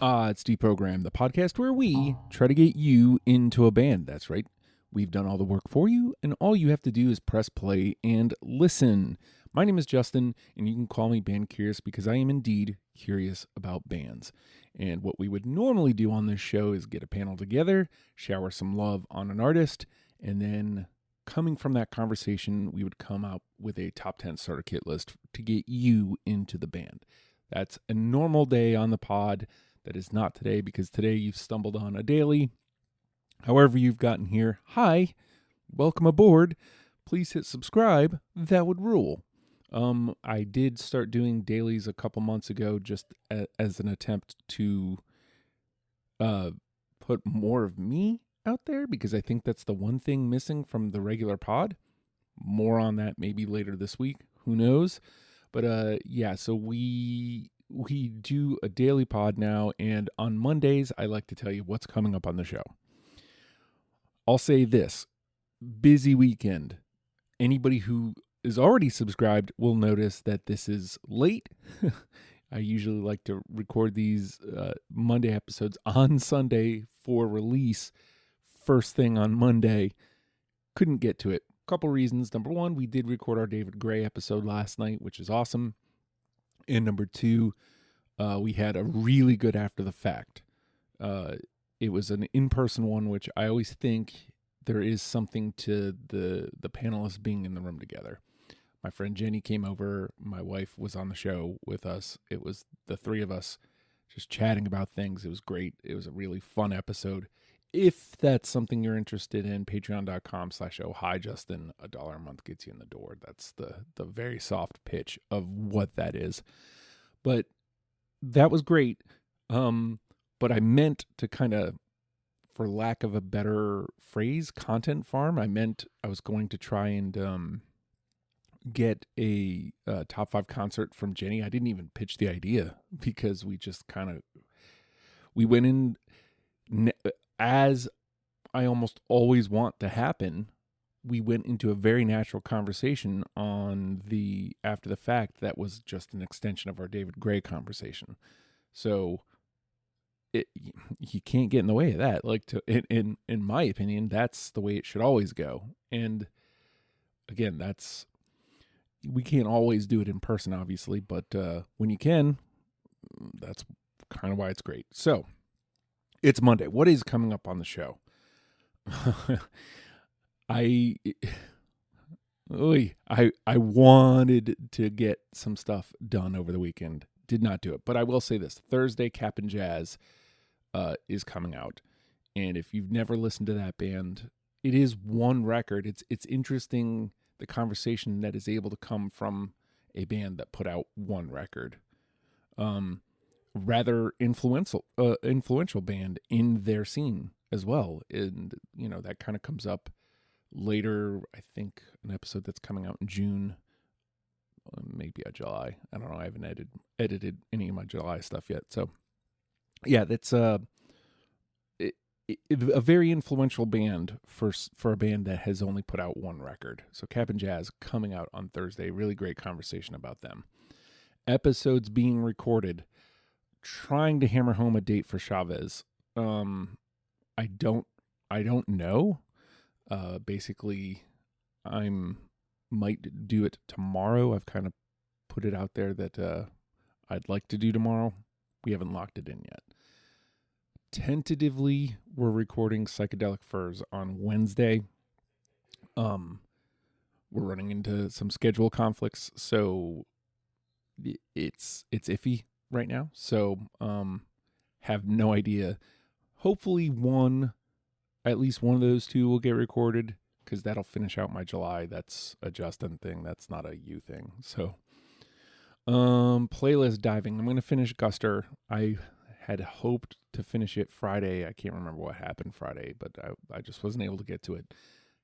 It's Deprogrammed, the podcast where we try to get you into a band. That's right. We've done all the work for you, and all you have to do is press play and listen. My name is Justin, and you can call me Band Curious because I am indeed curious about bands. And what we would normally do on this show is get a panel together, shower some love on an artist, and then coming from that conversation, we would come out with a top 10 starter kit list to get you into the band. That's a normal day on the pod. That is not today, because today you've stumbled on a daily. However you've gotten here, hi, welcome aboard. Please hit subscribe. That would rule. I did start doing dailies a couple months ago just as an attempt to put more of me out there, because I think that's the one thing missing from the regular pod. More on that maybe later this week. Who knows? But yeah, so we do a daily pod now, and on Mondays, I like to tell you what's coming up on the show. I'll say this, busy weekend. Anybody who is already subscribed will notice that this is late. I usually like to record these Monday episodes on Sunday for release first thing on Monday. Couldn't get to it. Couple reasons. Number one, we did record our David Gray episode last night, which is awesome. And number two, we had a really good after the fact. It was an in-person one, which I always think there is something to the panelists being in the room together. My friend Jenny came over. My wife was on the show with us. It was the three of us just chatting about things. It was great. It was a really fun episode. If that's something you're interested in, patreon.com/ohijustin, $1 a month gets you in the door. That's the very soft pitch of what that is. But that was great. But I meant to kind of, for lack of a better phrase, content farm. I meant I was going to try and get a top 5 concert from Jenny. I didn't even pitch the idea because we just we went in as I almost always want to happen. We went into a very natural conversation on the after the fact that was just an extension of our David Gray conversation. So you can't get in the way of that. Like, in my opinion, that's the way it should always go. And again, we can't always do it in person, obviously, but when you can, that's kind of why it's great. So it's Monday. What is coming up on the show? I wanted to get some stuff done over the weekend. Did not do it. But I will say this. Thursday, Cap and Jazz is coming out. And if you've never listened to that band, it is one record. It's interesting, the conversation that is able to come from a band that put out one record. Rather influential band in their scene as well. And, that kind of comes up later. I think an episode that's coming out in June, maybe July. I don't know. I haven't edited any of my July stuff yet. So yeah, that's a very influential band for a band that has only put out one record. So Cap and Jazz coming out on Thursday. Really great conversation about them. Episodes being recorded. Trying to hammer home a date for Chavez. I don't know. Basically, might do it tomorrow. I've kind of put it out there that I'd like to do tomorrow. We haven't locked it in yet. Tentatively, we're recording Psychedelic Furs on Wednesday. We're running into some schedule conflicts, so it's iffy right now. So have no idea. Hopefully at least one of those two will get recorded, because that'll finish out my July. That's a Justin thing. That's not a you thing. So playlist diving. I'm going to finish Guster. I had hoped to finish it Friday. I can't remember what happened Friday, but I just wasn't able to get to it.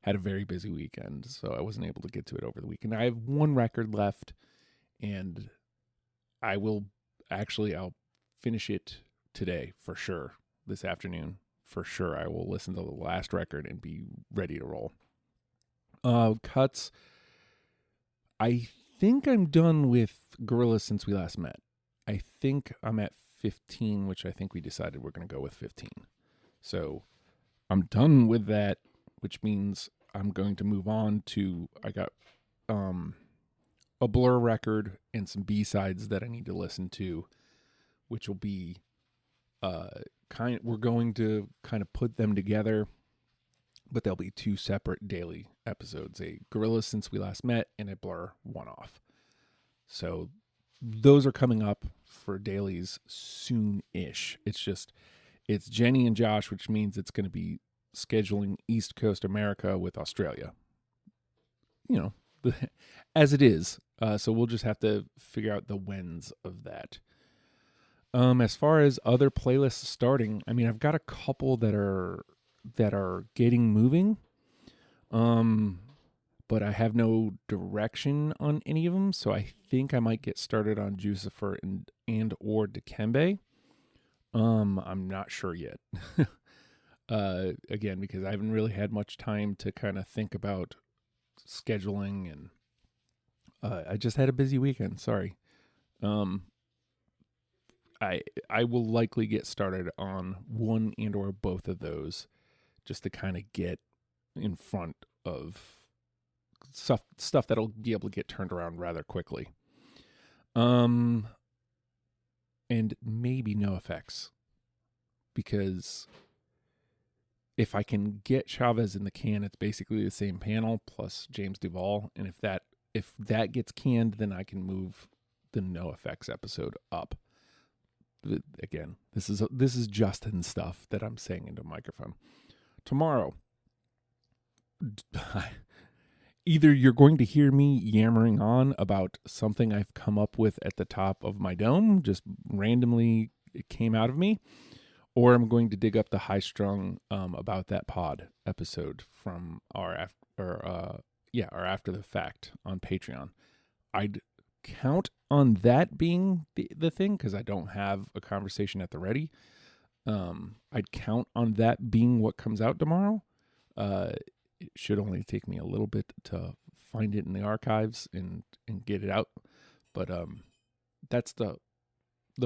Had a very busy weekend, so I wasn't able to get to it over the weekend. I have one record left, and I'll finish it today for sure. This afternoon for sure. I will listen to the last record and be ready to roll. Cuts. I think I'm done with Gorillaz since we last met. I think I'm at 15, which I think we decided we're going to go with 15. So I'm done with that, which means I'm going to move on to, I got a Blur record and some B-sides that I need to listen to, which will be we're going to kind of put them together, but they'll be 2 separate daily episodes, a Gorillaz Since We Last Met and a Blur one-off. So those are coming up for dailies soon-ish. It's Jenny and Josh, which means it's going to be scheduling East Coast America with Australia. As it is. So we'll just have to figure out the whens of that. As far as other playlists starting, I mean, I've got a couple that are getting moving. But I have no direction on any of them, so I think I might get started on Jucifer and or Dikembe. I'm not sure yet. Again, because I haven't really had much time to kind of think about scheduling, and I just had a busy weekend. Sorry. I will likely get started on one and or both of those, just to kind of get in front of stuff that'll be able to get turned around rather quickly. And maybe NoFX, because if I can get Chavez in the can, it's basically the same panel plus James Duval, and if that gets canned, then I can move the NoFX episode up. Again, this is Justin stuff that I'm saying into a microphone. Tomorrow, either you're going to hear me yammering on about something I've come up with at the top of my dome, just randomly it came out of me, or I'm going to dig up the High Strung About That Pod episode from our After the Fact on Patreon. I'd count on that being the thing, because I don't have a conversation at the ready. I'd count on that being what comes out tomorrow. It should only take me a little bit to find it in the archives and get it out. But that's the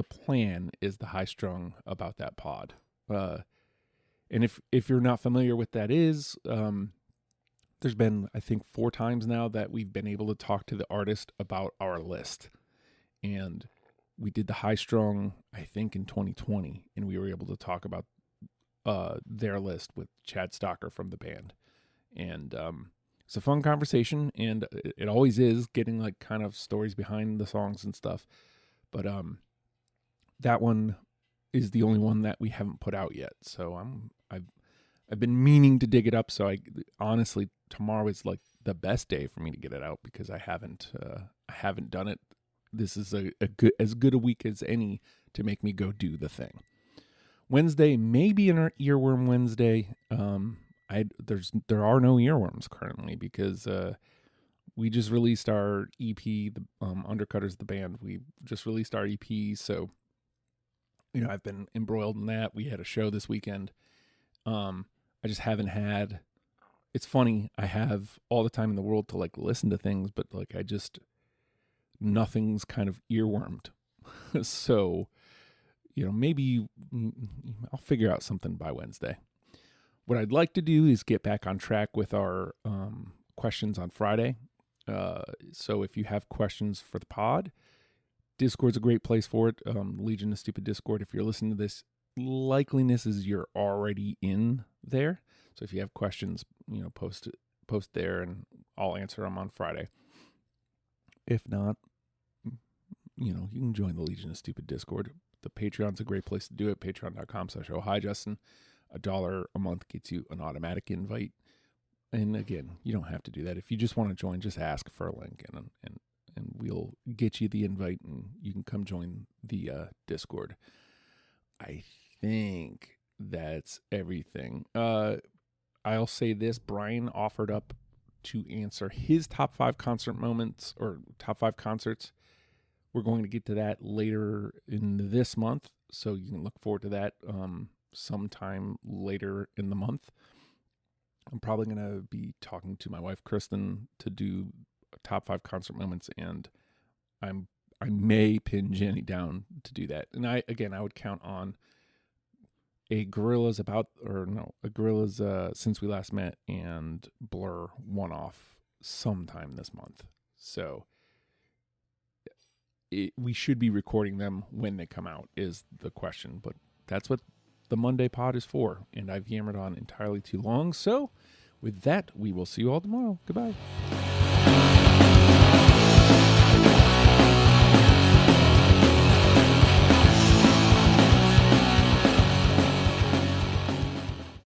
plan, is the High Strung About That Pod. And if you're not familiar with that is, there's been, I think, 4 times now that we've been able to talk to the artist about our list. And we did the High Strung, I think, in 2020, and we were able to talk about their list with Chad Stocker from the band. And it's a fun conversation, and it always is, getting like kind of stories behind the songs and stuff. But that one is the only one that we haven't put out yet. So I've been meaning to dig it up. So honestly, tomorrow is like the best day for me to get it out, because I haven't done it. This is as good a week as any to make me go do the thing. Wednesday may be an earworm Wednesday. There are no earworms currently, because we just released our EP, the Undercutters, the band. We just released our EP, so I've been embroiled in that. We had a show this weekend. I just haven't had. It's funny. I have all the time in the world to like listen to things, but like nothing's kind of earwormed. So, maybe I'll figure out something by Wednesday. What I'd like to do is get back on track with our questions on Friday. So if you have questions for the pod, Discord's a great place for it. Legion of Stupid Discord. If you're listening to this, likeliness is you're already in there. So if you have questions, post there, and I'll answer them on Friday. If not, you can join the Legion of Stupid Discord. The Patreon's a great place to do it. Patreon.com/ohijustin. $1 a month gets you an automatic invite. And again, you don't have to do that. If you just want to join, just ask for a link, and we'll get you the invite, and you can come join the Discord. I think that's everything. I'll say this. Brian offered up to answer his top 5 concert moments, or top 5 concerts. We're going to get to that later in this month, so you can look forward to that sometime later in the month. I'm probably going to be talking to my wife, Kristen, to do top 5 concert moments, and I may pin Jenny down to do that. And I would count on a Gorillaz Since We Last Met and Blur one-off sometime this month. So we should be recording them when they come out is the question. But that's what the Monday pod is for. And I've yammered on entirely too long. So with that, we will see you all tomorrow. Goodbye.